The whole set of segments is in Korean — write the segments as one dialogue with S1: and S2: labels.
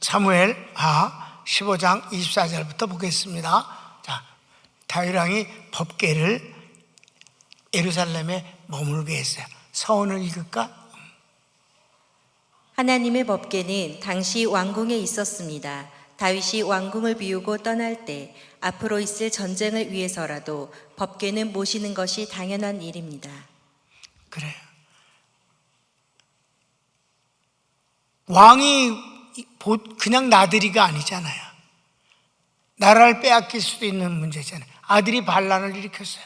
S1: 사무엘하 15장 24절부터 보겠습니다. 자, 다윗 왕이 법궤를 예루살렘에 머물게 했어요. 서원을 읽을까?
S2: 하나님의 법궤는 당시 왕궁에 있었습니다. 다윗이 왕궁을 비우고 떠날 때 앞으로 있을 전쟁을 위해서라도 법궤는 모시는 것이 당연한 일입니다.
S1: 그래요. 왕이 그냥 나들이가 아니잖아요. 나라를 빼앗길 수도 있는 문제잖아요. 아들이 반란을 일으켰어요.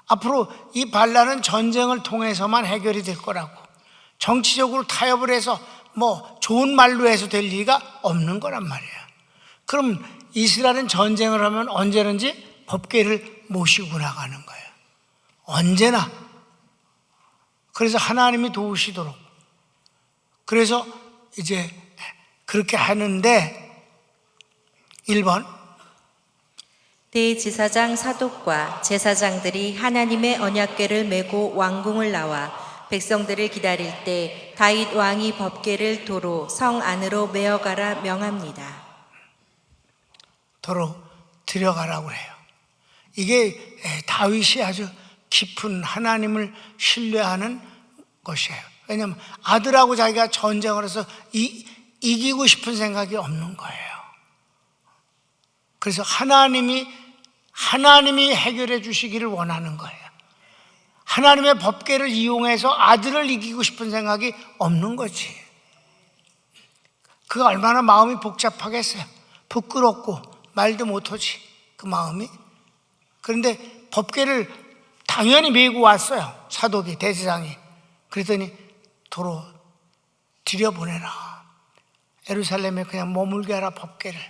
S1: 앞으로 이 반란은 전쟁을 통해서만 해결이 될 거라고, 정치적으로 타협을 해서 좋은 말로 해서 될 리가 없는 거란 말이에요. 그럼 이스라엘은 전쟁을 하면 언제든지 법궤를 모시고 나가는 거예요. 언제나. 그래서 하나님이 도우시도록. 그래서 이제 그렇게 하는데 1번
S2: 대제사장 사독과 제사장들이 하나님의 언약궤를 메고 왕궁을 나와 백성들을 기다릴 때 다윗 왕이 법궤를 도로 성 안으로 메어가라 명합니다.
S1: 도로 들여가라고 해요. 이게 다윗이 아주 깊은 하나님을 신뢰하는 것이에요. 왜냐하면 아들하고 자기가 전쟁을 해서 이기고 싶은 생각이 없는 거예요. 그래서 하나님이 해결해 주시기를 원하는 거예요. 하나님의 법궤를 이용해서 아들을 이기고 싶은 생각이 없는 거지. 그가 얼마나 마음이 복잡하겠어요. 부끄럽고 말도 못하지, 그 마음이. 그런데 법궤를 당연히 메고 왔어요. 사독이, 대제사장이. 그랬더니 도로 들여보내라. 예루살렘에 그냥 머물게 하라, 법궤를.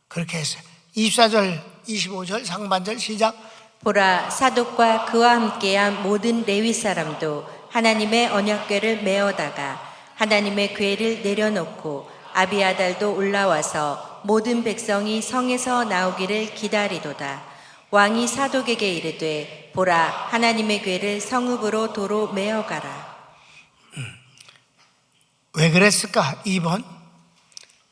S1: 그렇게 했어요. 24절, 25절 상반절 시작.
S2: 보라, 사독과 그와 함께한 모든 레위 사람도 하나님의 언약궤를 메어다가 하나님의 궤를 내려놓고 아비아달도 올라와서 모든 백성이 성에서 나오기를 기다리도다. 왕이 사독에게 이르되 보라, 하나님의 궤를 성읍으로 도로 메어가라.
S1: 왜 그랬을까? 2번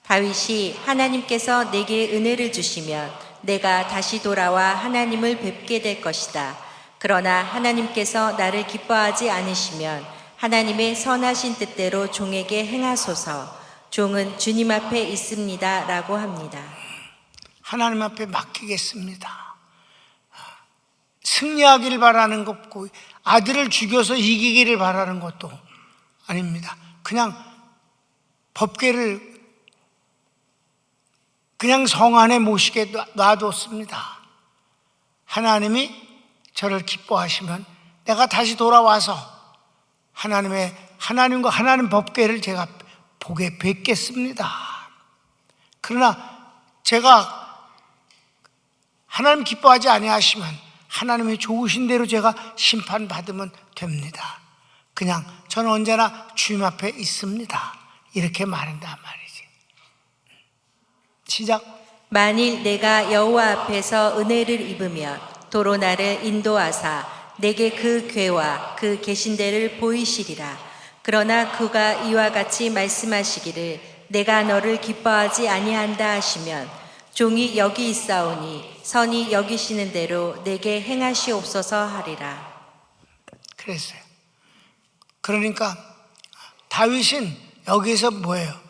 S2: 다윗이 하나님께서 내게 은혜를 주시면 내가 다시 돌아와 하나님을 뵙게 될 것이다. 그러나 하나님께서 나를 기뻐하지 않으시면 하나님의 선하신 뜻대로 종에게 행하소서. 종은 주님 앞에 있습니다 라고 합니다.
S1: 하나님 앞에 맡기겠습니다. 승리하기를 바라는 것고 아들을 죽여서 이기기를 바라는 것도 아닙니다. 그냥 법궤를 그냥 성 안에 모시게 놔뒀습니다. 하나님이 저를 기뻐하시면 내가 다시 돌아와서 하나님과 하나님 법궤를 제가 보게 뵙겠습니다. 그러나 제가 하나님 기뻐하지 아니하시면 하나님의 좋으신 대로 제가 심판받으면 됩니다. 그냥 저는 언제나 주님 앞에 있습니다. 이렇게 말한단 말이지. 시작.
S2: 만일 내가 여호와 앞에서 은혜를 입으면 도로 나를 인도하사 내게 그 궤와 그 계신 데를 보이시리라. 그러나 그가 이와 같이 말씀하시기를 내가 너를 기뻐하지 아니한다 하시면 종이 여기 있사오니 선이 여기시는 대로 내게 행하시옵소서 하리라.
S1: 그랬어요. 그러니까 다윗은 여기서 뭐예요?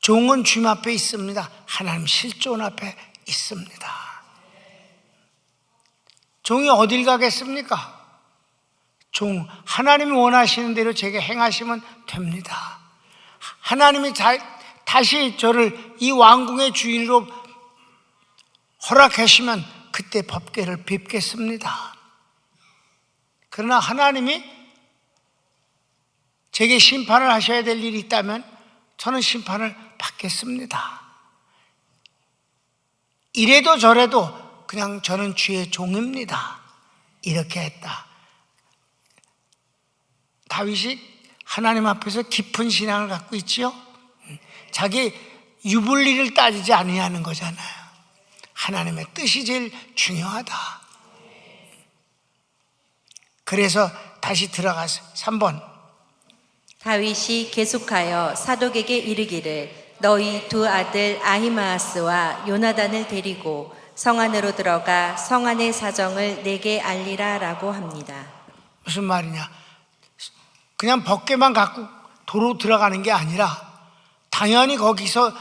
S1: 종은 주님 앞에 있습니다. 하나님 실존 앞에 있습니다. 종이 어딜 가겠습니까? 종, 하나님이 원하시는 대로 제게 행하시면 됩니다. 하나님이 다시 저를 이 왕궁의 주인으로 허락하시면 그때 법궤를 뵙겠습니다. 그러나 하나님이 제게 심판을 하셔야 될 일이 있다면 저는 심판을 받겠습니다. 이래도 저래도 그냥 저는 주의 종입니다. 이렇게 했다. 다윗이 하나님 앞에서 깊은 신앙을 갖고 있지요. 자기 유불리를 따지지 아니하는 거잖아요. 하나님의 뜻이 제일 중요하다. 그래서 다시 들어가서 3번
S2: 다윗이 계속하여 사독에게 이르기를 너희 두 아들 아히마아스와 요나단을 데리고 성 안으로 들어가 성 안의 사정을 내게 알리라라고 합니다.
S1: 무슨 말이냐? 그냥 법궤만 갖고 도로 들어가는 게 아니라 당연히 거기서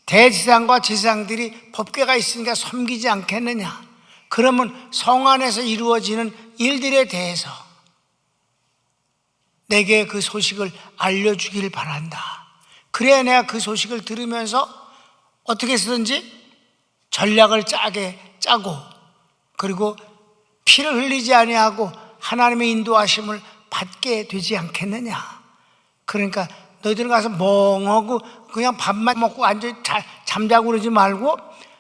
S1: 대제사장과 제사장들이 법궤가 있으니까 섬기지 않겠느냐? 그러면 성 안에서 이루어지는 일들에 대해서 내게 그 소식을 알려주길 바란다. 그래야 내가 그 소식을 들으면서 어떻게 해서든지 전략을 짜고 그리고 피를 흘리지 아니하고 하나님의 인도하심을 받게 되지 않겠느냐. 그러니까 너희들은 가서 멍하고 그냥 밥만 먹고 앉아 잠자고 그러지 말고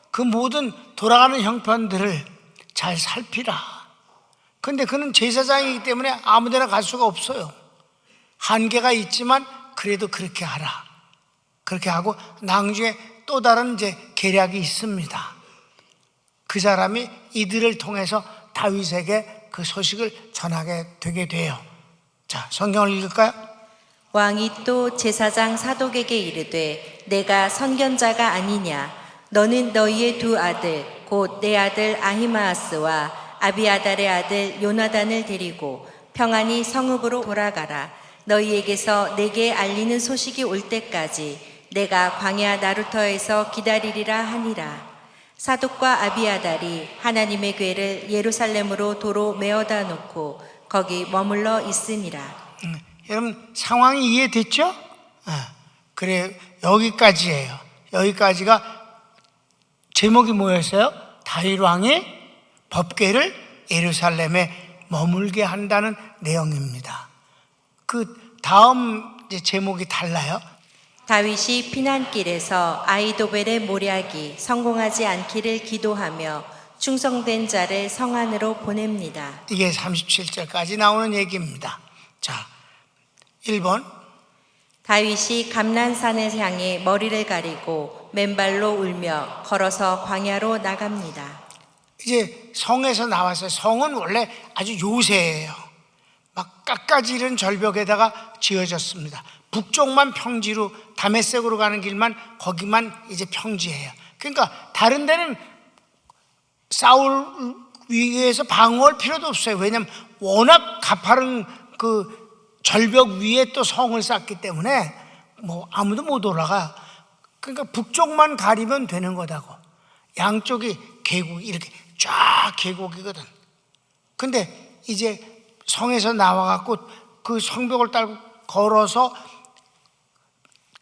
S1: 그 모든 돌아가는 형편들을 잘 살피라. 근데 그는 제사장이기 때문에 아무데나 갈 수가 없어요. 한계가 있지만 그래도 그렇게 하라. 그렇게 하고 낭중에 또 다른 이제 계략이 있습니다. 그 사람이 이들을 통해서 다윗에게 그 소식을 전하게 되게 돼요. 자, 성경을 읽을까요?
S2: 왕이 또 제사장 사독에게 이르되 내가 선견자가 아니냐 너는 너희의 두 아들 곧 내 아들 아히마아스와 아비아달의 아들 요나단을 데리고 평안히 성읍으로 돌아가라. 너희에게서 내게 알리는 소식이 올 때까지 내가 광야 나루터에서 기다리리라 하니라. 사독과 아비아달이 하나님의 궤를 예루살렘으로 도로 메어다 놓고 거기 머물러 있으니라.
S1: 여러분 상황이 이해됐죠? 그래, 여기까지예요. 여기까지가 제목이 뭐였어요? 다윗 왕이 법궤를 예루살렘에 머물게 한다는 내용입니다. 그 다음 이제 제목이 달라요.
S2: 다윗이 피난길에서 아이도벨의 모략이 성공하지 않기를 기도하며 충성된 자를 성 안으로 보냅니다.
S1: 이게 37절까지 나오는 얘기입니다. 자, 1번
S2: 다윗이 감난산을 향해 머리를 가리고 맨발로 울며 걸어서 광야로 나갑니다.
S1: 이제 성에서 나왔어요. 성은 원래 아주 요새예요. 막 깎아지른 절벽에다가 지어졌습니다. 북쪽만 평지로 다메섹으로 가는 길만 거기만 이제 평지예요. 그러니까 다른 데는 싸울 위에서 방어할 필요도 없어요. 왜냐하면 워낙 가파른 그 절벽 위에 또 성을 쌓기 때문에 뭐 아무도 못 올라가. 그러니까 북쪽만 가리면 되는 거다고. 양쪽이 계곡 이렇게 쫙 계곡이거든. 근데 이제 성에서 나와갖고 그 성벽을 따고 걸어서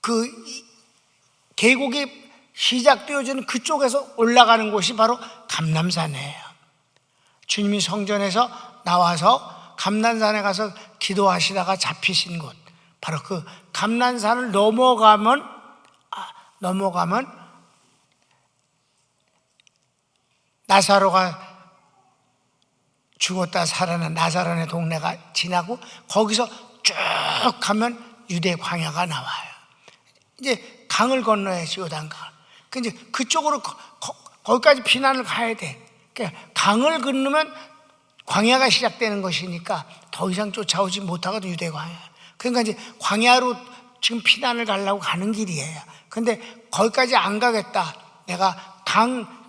S1: 그 계곡이 시작되어지는 그쪽에서 올라가는 곳이 바로 감람산이에요. 주님이 성전에서 나와서 감람산에 가서 기도하시다가 잡히신 곳, 바로 그 감람산을 넘어가면 나사로가 죽었다 살아난 나사렛의 동네가 지나고 거기서 쭉 가면 유대 광야가 나와요. 이제 강을 건너야지, 요단강. 근데 그쪽으로 거기까지 피난을 가야 돼. 그러니까 강을 건너면 광야가 시작되는 것이니까 더 이상 쫓아오지 못하거든, 유대 광야. 그러니까 이제 광야로 지금 피난을 가려고 가는 길이에요. 근데 거기까지 안 가겠다. 내가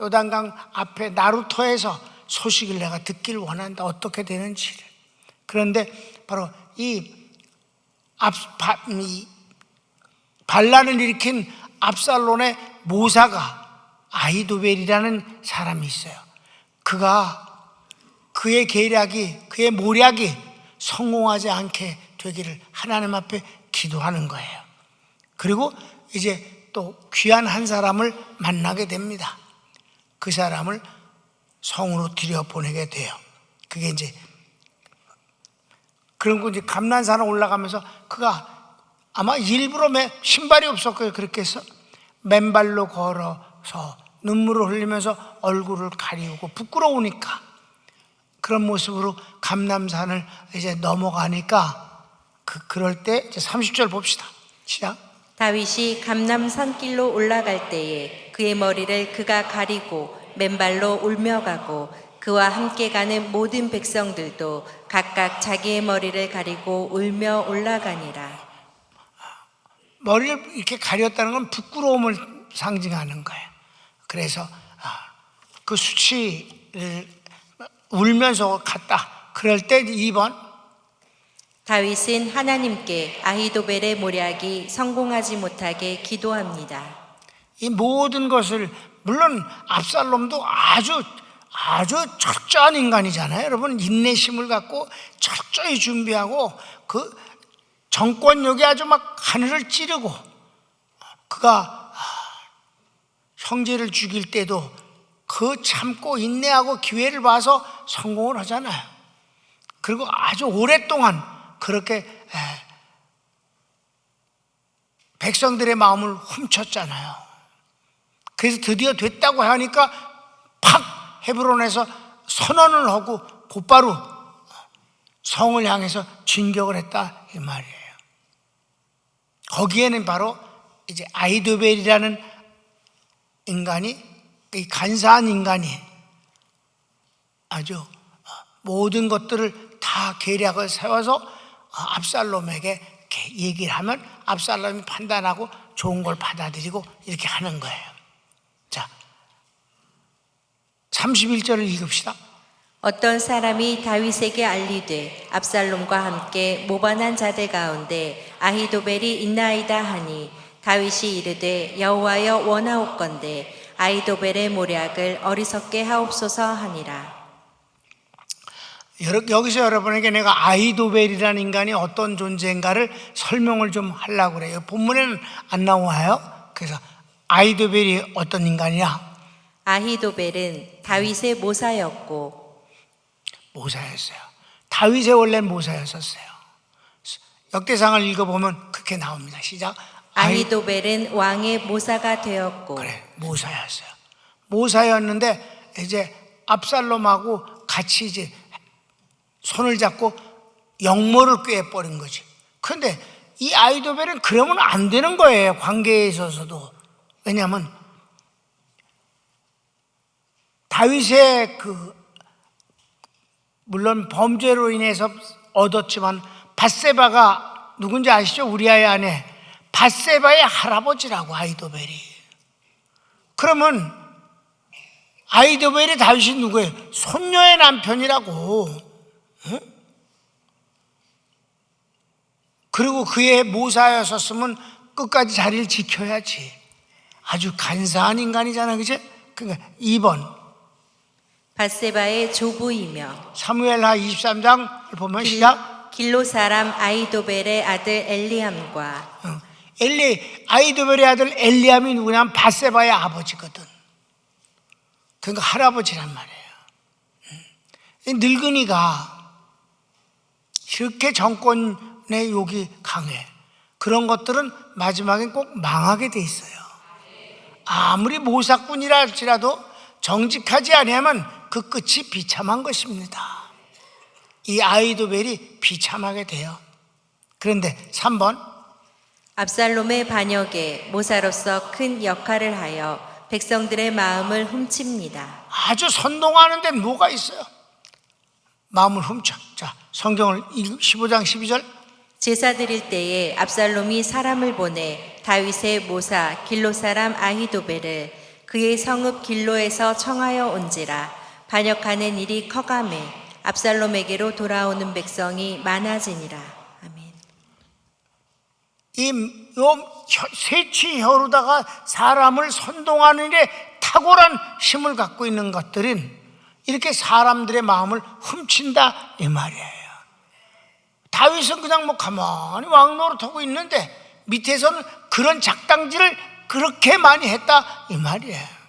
S1: 요단강 앞에 나루터에서 소식을 내가 듣길 원한다. 어떻게 되는지를. 그런데 바로 이 반란을 일으킨 압살론의 모사가 아히도벨이라는 사람이 있어요. 그의 계략이, 그의 모략이 성공하지 않게 되기를 하나님 앞에 기도하는 거예요. 그리고 이제 또 귀한 한 사람을 만나게 됩니다. 그 사람을 성으로 들여보내게 돼요. 그게 이제 그런 거 이제 감난산에 올라가면서 그가 아마 일부러 신발이 없었고요. 그렇게 해서 맨발로 걸어서 눈물을 흘리면서 얼굴을 가리우고 부끄러우니까 그런 모습으로 감람산을 이제 넘어가니까 그럴 때 이제 30절 봅시다. 시작.
S2: 다윗이 감람산길로 올라갈 때에 그의 머리를 그가 가리고 맨발로 울며 가고 그와 함께 가는 모든 백성들도 각각 자기의 머리를 가리고 울며 올라가니라.
S1: 머리를 이렇게 가렸다는 건 부끄러움을 상징하는 거예요. 그래서 그 수치를 울면서 갔다. 그럴 때 2번,
S2: 다윗은 하나님께 아히도벨의 모략이 성공하지 못하게 기도합니다.
S1: 이 모든 것을, 물론 압살롬도 아주 철저한 인간이잖아요. 여러분, 인내심을 갖고 철저히 준비하고 그 정권욕이 아주 막 하늘을 찌르고, 그가 형제를 죽일 때도 그 참고 인내하고 기회를 봐서 성공을 하잖아요. 그리고 아주 오랫동안 그렇게 백성들의 마음을 훔쳤잖아요. 그래서 드디어 됐다고 하니까 팍 헤브론에서 선언을 하고 곧바로 성을 향해서 진격을 했다, 이 말이에요. 거기에는 바로 이제 아히도벨이라는 인간이, 이 간사한 인간이 아주 모든 것들을 다 계략을 세워서 압살롬에게 이렇게 얘기를 하면 압살롬이 판단하고 좋은 걸 받아들이고 이렇게 하는 거예요. 자, 31절을 읽읍시다.
S2: 어떤 사람이 다윗에게 알리되 압살롬과 함께 모반한 자들 가운데 아히도벨이 있나이다 하니 다윗이 이르되 여호와여 원하옵건대 아히도벨의 모략을 어리석게 하옵소서 하니라.
S1: 여기서 여러분에게 내가 아히도벨이라는 인간이 어떤 존재인가를 설명을 좀 하려고 그래요. 본문에는 안 나와요. 그래서 아히도벨이 어떤 인간이냐?
S2: 아히도벨은 다윗의 모사였고,
S1: 모사였어요. 다윗의 원래 모사였었어요. 역대상을 읽어보면 그렇게 나옵니다. 시작.
S2: 아히도벨은 왕의 모사가 되었고.
S1: 그래, 모사였어요. 모사였는데 이제 압살롬하고 같이 이제 손을 잡고 역모를 꿰버린 거지. 그런데 이 아히도벨은 그러면 안 되는 거예요, 관계에 있어서도. 왜냐하면 다윗의 물론 범죄로 인해서 얻었지만 밧세바가 누군지 아시죠? 우리아의 아내 밧세바의 할아버지라고, 아히도벨이. 그러면 아히도벨이 다윗이 누구예요? 손녀의 남편이라고. 응? 그리고 그의 모사였었으면 끝까지 자리를 지켜야지. 아주 간사한 인간이잖아, 그치? 그러니까 2번,
S2: 밧세바의 조부이며
S1: 사무엘하 23장 보면 시작.
S2: 길로 사람 아히도벨의 아들 엘리암과.
S1: 아히도벨의 아들 엘리암이 누구냐면 밧세바의 아버지거든. 그러니까 할아버지란 말이에요. 이 늙은이가 이렇게 정권의 욕이 강해. 그런 것들은 마지막엔 꼭 망하게 돼 있어요. 아무리 모사꾼이라 할지라도 정직하지 아니하면 그 끝이 비참한 것입니다. 이 아히도벨이 비참하게 돼요. 그런데 3번,
S2: 압살롬의 반역에 모사로서 큰 역할을 하여 백성들의 마음을 훔칩니다.
S1: 아주 선동하는 데는 뭐가 있어요? 마음을 훔쳐. 자, 성경을 15장 12절.
S2: 제사 드릴 때에 압살롬이 사람을 보내 다윗의 모사 길로 사람 아히도벨을 그의 성읍 길로에서 청하여 온지라. 반역하는 일이 커가매 압살롬에게로 돌아오는 백성이 많아지니라. 아멘.
S1: 이 세치혀로다가 사람을 선동하는 일에 탁월한 힘을 갖고 있는 것들은 이렇게 사람들의 마음을 훔친다, 이 말이에요. 다윗은 그냥 가만히 왕 노릇하고 있는데 밑에서는 그런 작당질을 그렇게 많이 했다, 이 말이에요.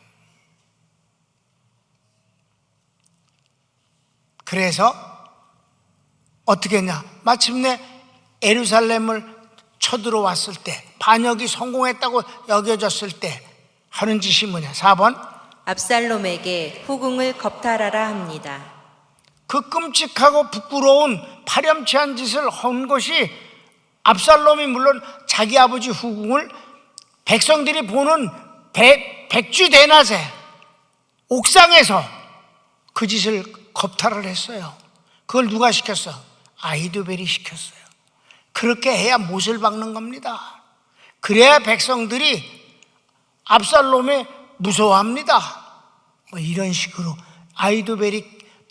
S1: 그래서 어떻게 했냐? 마침내 예루살렘을 쳐들어왔을 때, 반역이 성공했다고 여겨졌을 때 하는 짓이 뭐냐? 4번,
S2: 압살롬에게 후궁을 겁탈하라 합니다.
S1: 그 끔찍하고 부끄러운 파렴치한 짓을 한 것이, 압살롬이 물론 자기 아버지 후궁을 백성들이 보는 백주 대낮에 옥상에서 그 짓을 겁탈을 했어요. 그걸 누가 시켰어? 아히도벨이 시켰어요. 그렇게 해야 못을 박는 겁니다. 그래야 백성들이 압살롬을 무서워합니다. 뭐 이런 식으로 아히도벨이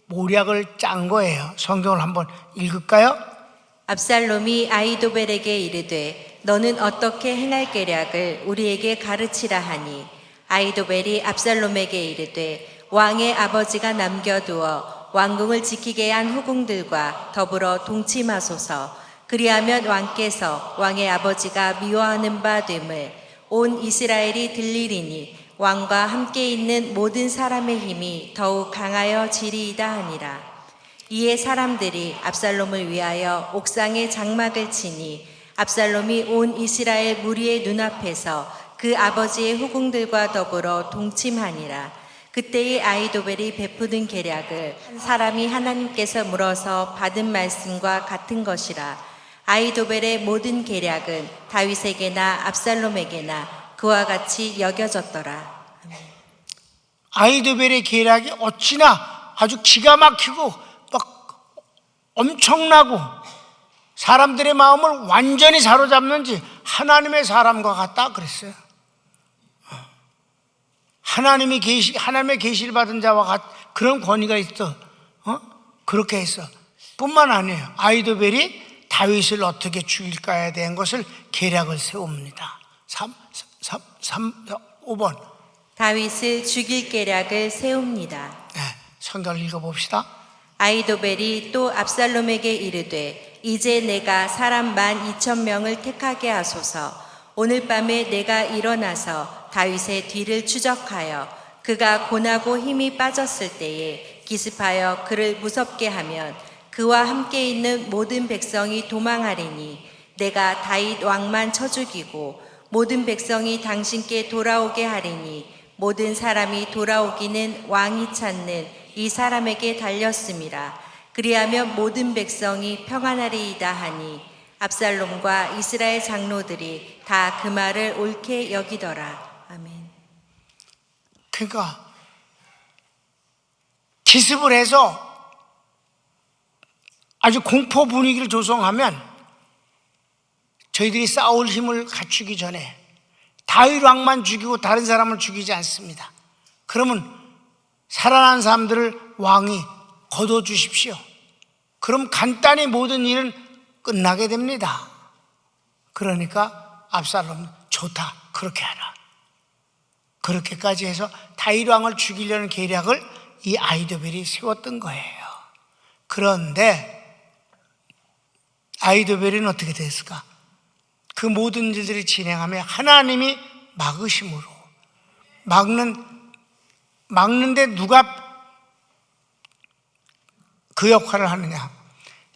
S1: 모략을 짠 거예요. 성경을 한번 읽을까요?
S2: 압살롬이 아히도벨에게 이르되 너는 어떻게 행할 계략을 우리에게 가르치라 하니 아히도벨이 압살롬에게 이르되 왕의 아버지가 남겨두어 왕궁을 지키게 한 후궁들과 더불어 동침하소서. 그리하면 왕께서 왕의 아버지가 미워하는 바 됨을 온 이스라엘이 들리리니 왕과 함께 있는 모든 사람의 힘이 더욱 강하여지리이다 하니라. 이에 사람들이 압살롬을 위하여 옥상에 장막을 치니 압살롬이 온 이스라엘 무리의 눈앞에서 그 아버지의 후궁들과 더불어 동침하니라. 그때의 아히도벨이 베푸는 계략을 한 사람이 하나님께서 물어서 받은 말씀과 같은 것이라. 아히도벨의 모든 계략은 다윗에게나 압살롬에게나 그와 같이 여겨졌더라.
S1: 아히도벨의 계략이 어찌나 아주 기가 막히고 막 엄청나고 사람들의 마음을 완전히 사로잡는지 하나님의 사람과 같다 그랬어요. 하나님의 계시를 받은 자와 그런 권위가 있어. 그렇게 했어. 뿐만 아니에요. 아히도벨이 다윗을 어떻게 죽일까에 대한 것을 계략을 세웁니다. 5번.
S2: 다윗을 죽일 계략을 세웁니다.
S1: 네, 성경을 읽어봅시다.
S2: 아히도벨이 또 압살롬에게 이르되 이제 내가 사람 12,000명을 택하게 하소서. 오늘 밤에 내가 일어나서 다윗의 뒤를 추적하여 그가 고나고 힘이 빠졌을 때에 기습하여 그를 무섭게 하면 그와 함께 있는 모든 백성이 도망하리니 내가 다윗 왕만 쳐 죽이고 모든 백성이 당신께 돌아오게 하리니 모든 사람이 돌아오기는 왕이 찾는 이 사람에게 달렸음이라. 그리하면 모든 백성이 평안하리이다 하니 압살롬과 이스라엘 장로들이 다 그 말을 옳게 여기더라. 아멘.
S1: 그러니까 기습을 해서 아주 공포 분위기를 조성하면 저희들이 싸울 힘을 갖추기 전에 다윗 왕만 죽이고 다른 사람을 죽이지 않습니다. 그러면 살아난 사람들을 왕이 거둬주십시오. 그럼 간단히 모든 일은 끝나게 됩니다. 그러니까 압살롬 좋다, 그렇게 하라. 그렇게까지 해서 다윗 왕을 죽이려는 계략을 이 아히도벨이 세웠던 거예요. 그런데 아히도벨은 어떻게 됐을까? 그 모든 일들이 진행하며 하나님이 막으심으로 막는데 누가 그 역할을 하느냐?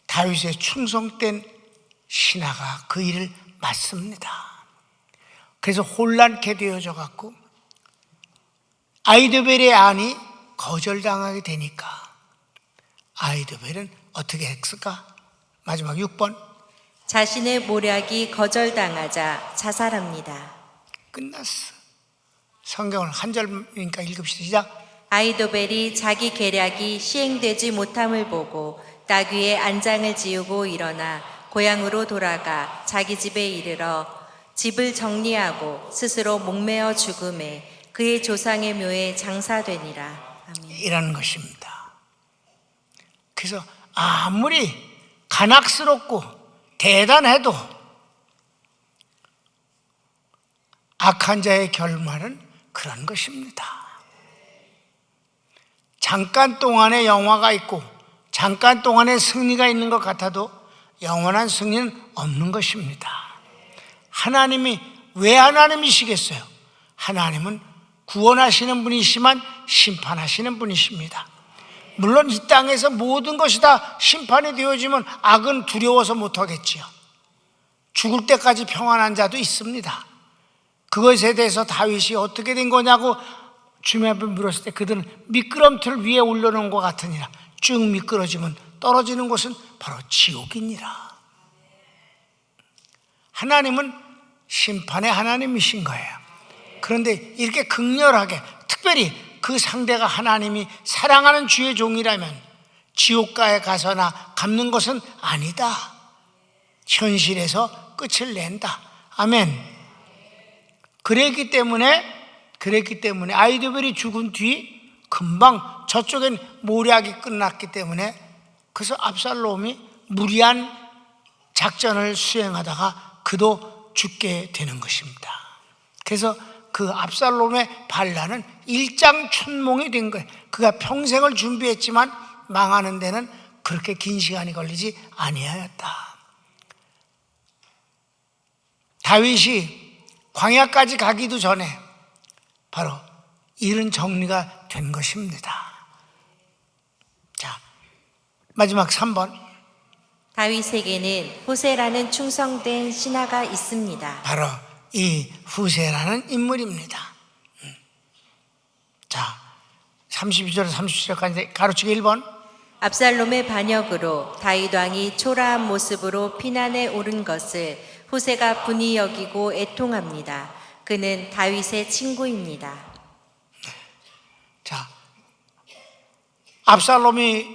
S1: 다윗의 충성된 신하가 그 일을 맡습니다. 그래서 혼란케 되어져 갖고 아히도벨의 안이 거절당하게 되니까 아히도벨은 어떻게 했을까? 마지막 6번.
S2: 자신의 모략이 거절당하자 자살합니다.
S1: 끝났어. 성경을 한 절이니까 읽읍시다. 시작.
S2: 아히도벨이 자기 계략이 시행되지 못함을 보고 낙 위에 안장을 지우고 일어나 고향으로 돌아가 자기 집에 이르러 집을 정리하고 스스로 목매어 죽음에 그의 조상의 묘에 장사되니라. 아멘.
S1: 이라는 것입니다. 그래서 아무리 간악스럽고 대단해도 악한 자의 결말은 그런 것입니다. 잠깐 동안의 영화가 있고 잠깐 동안의 승리가 있는 것 같아도 영원한 승리는 없는 것입니다. 하나님이 왜 하나님이시겠어요? 하나님은 구원하시는 분이시지만 심판하시는 분이십니다. 물론 이 땅에서 모든 것이 다 심판이 되어지면 악은 두려워서 못하겠지요. 죽을 때까지 평안한 자도 있습니다. 그것에 대해서 다윗이 어떻게 된 거냐고 주님 앞에 물었을 때 그들은 미끄럼틀 위에 올려놓은 것 같으니라. 쭉 미끄러지면 떨어지는 곳은 바로 지옥이니라. 하나님은 심판의 하나님이신 거예요. 그런데 이렇게 극렬하게, 특별히 그 상대가 하나님이 사랑하는 주의 종이라면 지옥가에 가서나 갚는 것은 아니다. 현실에서 끝을 낸다. 아멘. 그랬기 때문에 아히도벨이 죽은 뒤 금방 저쪽엔 모략이 끝났기 때문에, 그래서 압살롬이 무리한 작전을 수행하다가 그도 죽게 되는 것입니다. 그래서 그 압살롬의 반란은 일장춘몽이 된 거예요. 그가 평생을 준비했지만 망하는 데는 그렇게 긴 시간이 걸리지 아니하였다. 다윗이 광야까지 가기도 전에 바로 이런 정리가 된 것입니다. 자, 마지막 3번.
S2: 다윗에게는 후세라는 충성된 신하가 있습니다.
S1: 바로 이 후세라는 인물입니다. 자, 32절 37절까지 가로치기 1번.
S2: 압살롬의 반역으로 다윗 왕이 초라한 모습으로 피난에 오른 것을 후세가 분이 여기고 애통합니다. 그는 다윗의 친구입니다.
S1: 자, 압살롬이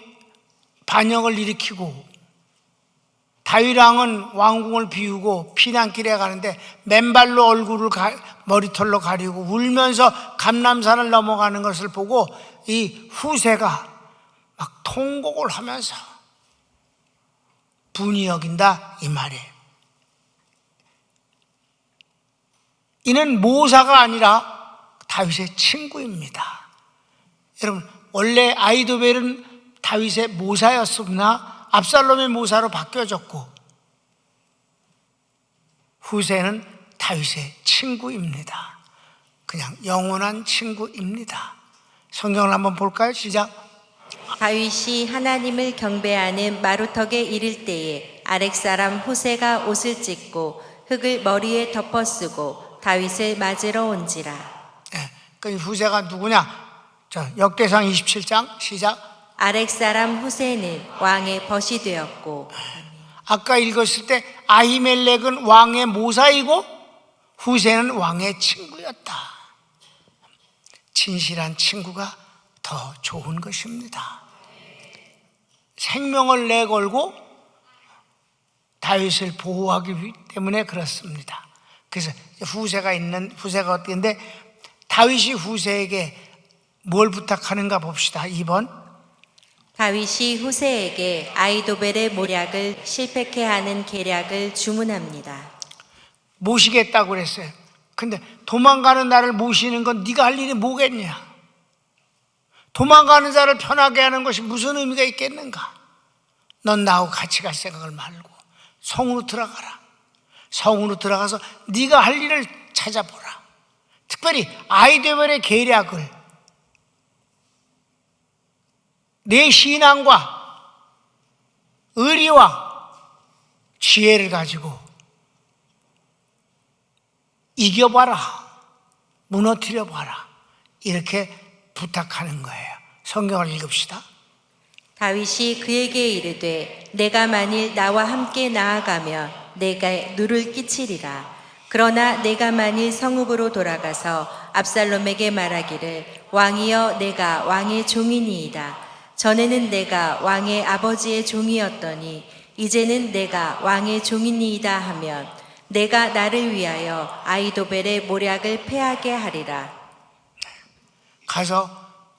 S1: 반역을 일으키고 다윗 왕은 왕궁을 비우고 피난길에 가는데 맨발로 얼굴을 머리털로 가리고 울면서 감람산을 넘어가는 것을 보고 이 후세가 막 통곡을 하면서 분이 여긴다 이 말이에요. 이는 모사가 아니라 다윗의 친구입니다. 여러분, 원래 아히도벨은 다윗의 모사였으나 압살롬의 모사로 바뀌어졌고, 후세는 다윗의 친구입니다. 그냥 영원한 친구입니다. 성경을 한번 볼까요? 시작.
S2: 다윗이 하나님을 경배하는 마루턱에 이를 때에 아렉사람 후세가 옷을 찢고 흙을 머리에 덮어쓰고 다윗을 맞으러 온지라.
S1: 그 후세가 누구냐? 자, 역대상 27장 시작.
S2: 아렉사람 후세는 왕의 벗이 되었고.
S1: 아까 읽었을 때 아히멜렉은 왕의 모사이고 후세는 왕의 친구였다. 진실한 친구가 더 좋은 것입니다. 생명을 내걸고 다윗을 보호하기 때문에 그렇습니다. 그래서 후세가 어떻게인데 다윗이 후세에게 뭘 부탁하는가 봅시다. 2번.
S2: 다윗이 후세에게 아히도벨의 모략을 실패케 하는 계략을 주문합니다.
S1: 모시겠다고 그랬어요. 근데 도망가는 나를 모시는 건 네가 할 일이 뭐겠냐? 도망가는 자를 편하게 하는 것이 무슨 의미가 있겠는가? 넌 나하고 같이 갈 생각을 말고 성으로 들어가라. 성으로 들어가서 네가 할 일을 찾아보라. 특별히 아히도벨의 계략을 내 신앙과 의리와 지혜를 가지고 이겨봐라, 무너뜨려봐라, 이렇게 부탁하는 거예요. 성경을 읽읍시다.
S2: 다윗이 그에게 이르되 내가 만일 나와 함께 나아가면 내가 누를 끼치리라. 그러나 내가 만일 성읍으로 돌아가서 압살롬에게 말하기를 왕이여 내가 왕의 종이니이다. 전에는 내가 왕의 아버지의 종이었더니 이제는 내가 왕의 종이니이다 하면 내가 나를 위하여 아히도벨의 모략을 패하게 하리라.
S1: 가서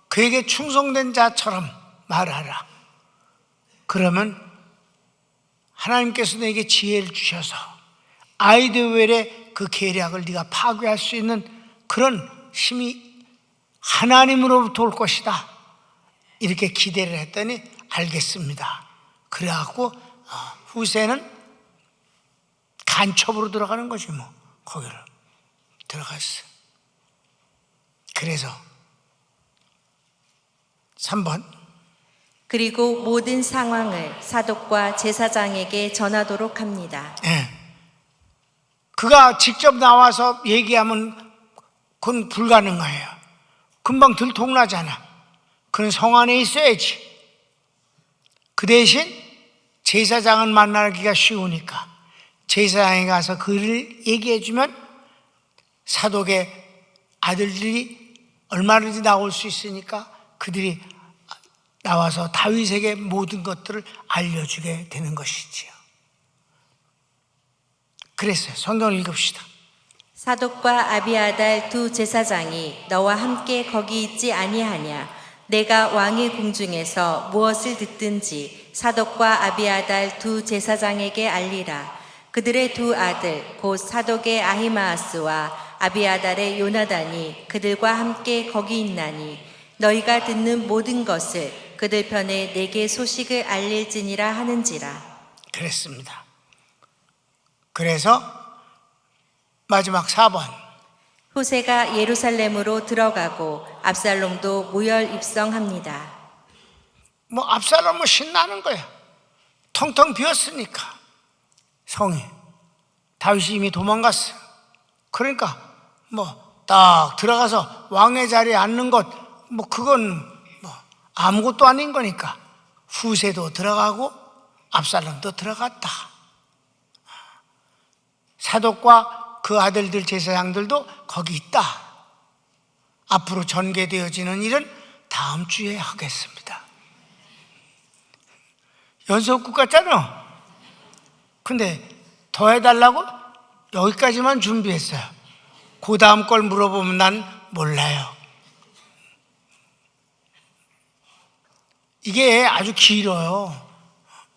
S1: 그에게 충성된 자처럼 말하라. 그러면 하나님께서 내게 지혜를 주셔서 아히도벨의 그 계략을 네가 파괴할 수 있는 그런 힘이 하나님으로부터 올 것이다. 이렇게 기대를 했더니 알겠습니다. 그래갖고 후세는 간첩으로 들어가는 거지 뭐. 거기를 들어갔어. 그래서 3번.
S2: 그리고 모든 상황을 사독과 제사장에게 전하도록 합니다.
S1: 네. 그가 직접 나와서 얘기하면 그건 불가능해요. 금방 들통나잖아. 그는 성 안에 있어야지. 그 대신 제사장은 만나기가 쉬우니까 제사장에 가서 그를 얘기해 주면 사독의 아들들이 얼마든지 나올 수 있으니까 그들이 나와서 다윗에게 모든 것들을 알려주게 되는 것이지요. 그랬어요. 성경을 읽읍시다.
S2: 사독과 아비아달 두 제사장이 너와 함께 거기 있지 아니하냐? 내가 왕의 궁중에서 무엇을 듣든지 사독과 아비아달 두 제사장에게 알리라. 그들의 두 아들 곧 사독의 아히마아스와 아비아달의 요나단이 그들과 함께 거기 있나니 너희가 듣는 모든 것을 그들 편에 내게 소식을 알릴지니라 하는지라.
S1: 그랬습니다. 그래서 마지막 4번.
S2: 후세가 예루살렘으로 들어가고 압살롬도 무혈 입성합니다.
S1: 뭐 압살롬은 신나는 거야. 텅텅 비었으니까 성이. 다윗이 이미 도망갔어요. 그러니까 뭐 딱 들어가서 왕의 자리에 앉는 것, 뭐 그건 뭐 아무것도 아닌 거니까 후세도 들어가고 압살롬도 들어갔다. 사독과 그 아들들 제사장들도 거기 있다. 앞으로 전개되어지는 일은 다음 주에 하겠습니다. 연속극 같잖아. 근데 더 해달라고 여기까지만 준비했어요. 그 다음 걸 물어보면 난 몰라요. 이게 아주 길어요.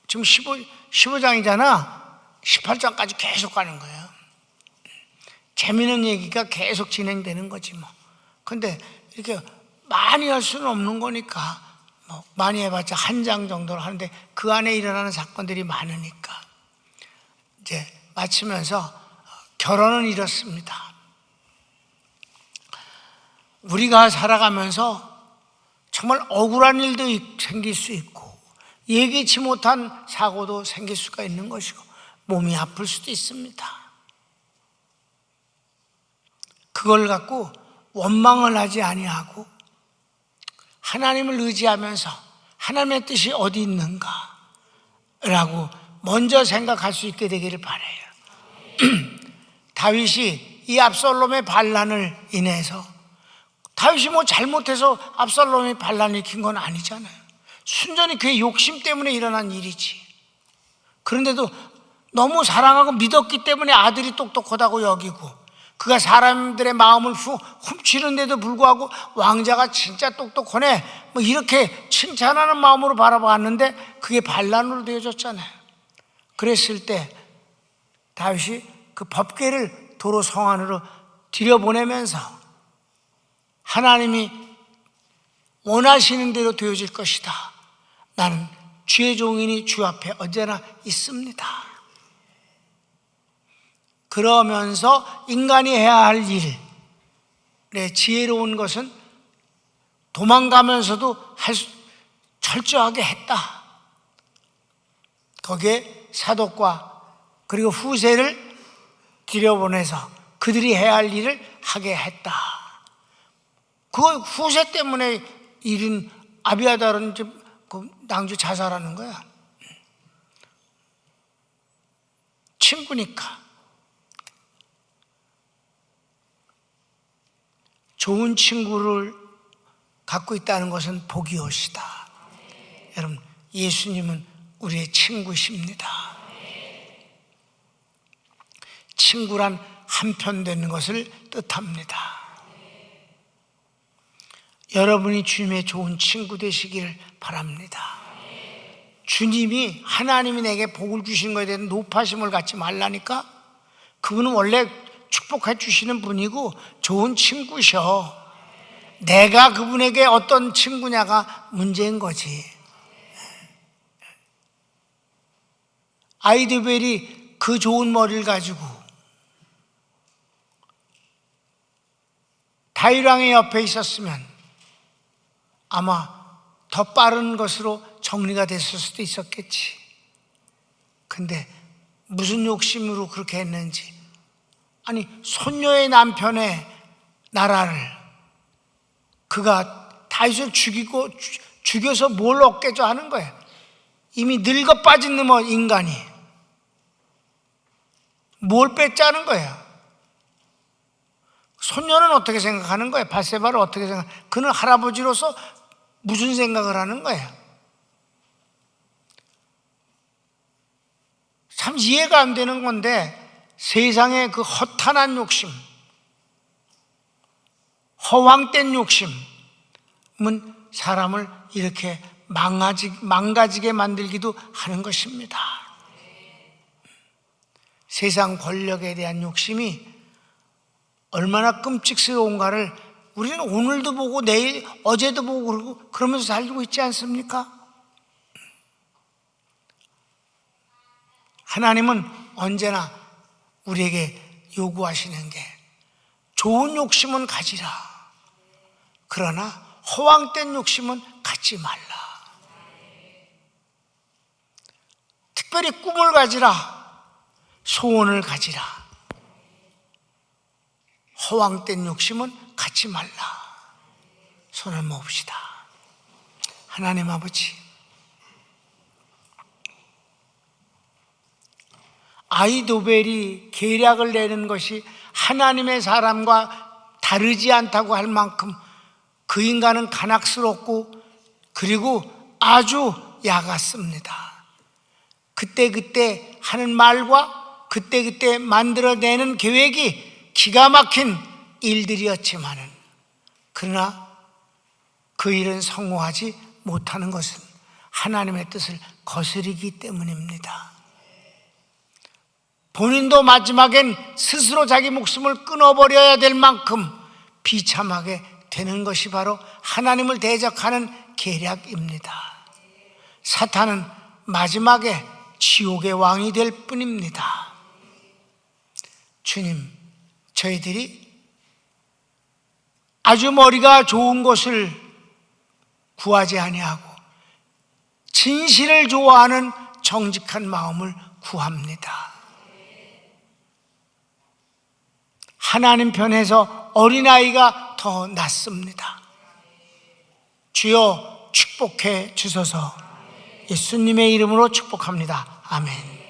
S1: 지금 15장이잖아. 18장까지 계속 가는 거예요. 재미있는 얘기가 계속 진행되는 거지 뭐. 근데 이렇게 많이 할 수는 없는 거니까 뭐 많이 해봤자 한 장 정도로 하는데 그 안에 일어나는 사건들이 많으니까 이제 마치면서 결론은 이렇습니다. 우리가 살아가면서 정말 억울한 일도 생길 수 있고 예기치 못한 사고도 생길 수가 있는 것이고 몸이 아플 수도 있습니다. 그걸 갖고 원망을 하지 아니하고 하나님을 의지하면서 하나님의 뜻이 어디 있는가 라고 먼저 생각할 수 있게 되기를 바라요. 다윗이 이 압살롬의 반란을 인해서 다윗이 뭐 잘못해서 압살롬이 반란을 일으킨 건 아니잖아요. 순전히 그의 욕심 때문에 일어난 일이지. 그런데도 너무 사랑하고 믿었기 때문에 아들이 똑똑하다고 여기고 그가 사람들의 마음을 훔치는데도 불구하고 왕자가 진짜 똑똑하네 뭐 이렇게 칭찬하는 마음으로 바라봤는데 그게 반란으로 되어졌잖아요. 그랬을 때 다윗이 그 법궤를 도로 성 안으로 들여보내면서 하나님이 원하시는 대로 되어질 것이다. 나는 주의 종이니 주 앞에 언제나 있습니다. 그러면서 인간이 해야 할 일에 지혜로운 것은 도망가면서도 철저하게 했다. 거기에 사독과 그리고 후세를 들여보내서 그들이 해야 할 일을 하게 했다. 그 후세 때문에 일인 아비아달은 이제 그 낭주 자살하는 거야. 친구니까. 좋은 친구를 갖고 있다는 것은 복이옵시다. 여러분, 예수님은 우리의 친구십니다. 친구란 한편 되는 것을 뜻합니다. 여러분이 주님의 좋은 친구 되시기를 바랍니다. 주님이 하나님이 내게 복을 주신 것에 대한 노파심을 갖지 말라니까. 그분은 원래 축복해 주시는 분이고 좋은 친구셔. 내가 그분에게 어떤 친구냐가 문제인 거지. 아이드벨이 그 좋은 머리를 가지고 다윗 왕의 옆에 있었으면 아마 더 빠른 것으로 정리가 됐을 수도 있었겠지. 근데 무슨 욕심으로 그렇게 했는지. 아니, 손녀의 남편의 나라를 그가 다윗을 죽여서 뭘 얻겠죠 하는 거예요. 이미 늙어 빠진 인간이 뭘 뺏자는 거예요. 손녀는 어떻게 생각하는 거예요? 밧세바를 어떻게 생각? 그는 할아버지로서 무슨 생각을 하는 거예요? 참 이해가 안 되는 건데, 세상의 그 허탄한 욕심, 허황된 욕심은 사람을 이렇게 망가지게 만들기도 하는 것입니다. 세상 권력에 대한 욕심이 얼마나 끔찍스러운가를 우리는 오늘도 보고 내일, 어제도 보고 그러면서 살고 있지 않습니까? 하나님은 언제나 우리에게 요구하시는 게 좋은 욕심은 가지라. 그러나 허황된 욕심은 갖지 말라. 특별히 꿈을 가지라. 소원을 가지라. 허황된 욕심은 갖지 말라. 손을 모읍시다. 하나님 아버지, 아이도벨이 계략을 내는 것이 하나님의 사람과 다르지 않다고 할 만큼 그 인간은 간악스럽고 그리고 아주 야같습니다. 그때그때 하는 말과 그때그때 만들어내는 계획이 기가 막힌 일들이었지만은, 그러나 그 일은 성공하지 못하는 것은 하나님의 뜻을 거스르기 때문입니다. 본인도 마지막엔 스스로 자기 목숨을 끊어버려야 될 만큼 비참하게 되는 것이 바로 하나님을 대적하는 계략입니다. 사탄은 마지막에 지옥의 왕이 될 뿐입니다. 주님, 저희들이 아주 머리가 좋은 것을 구하지 아니하고 진실을 좋아하는 정직한 마음을 구합니다. 하나님 편에서 어린아이가 더 낫습니다. 주여 축복해 주소서. 예수님의 이름으로 축복합니다. 아멘.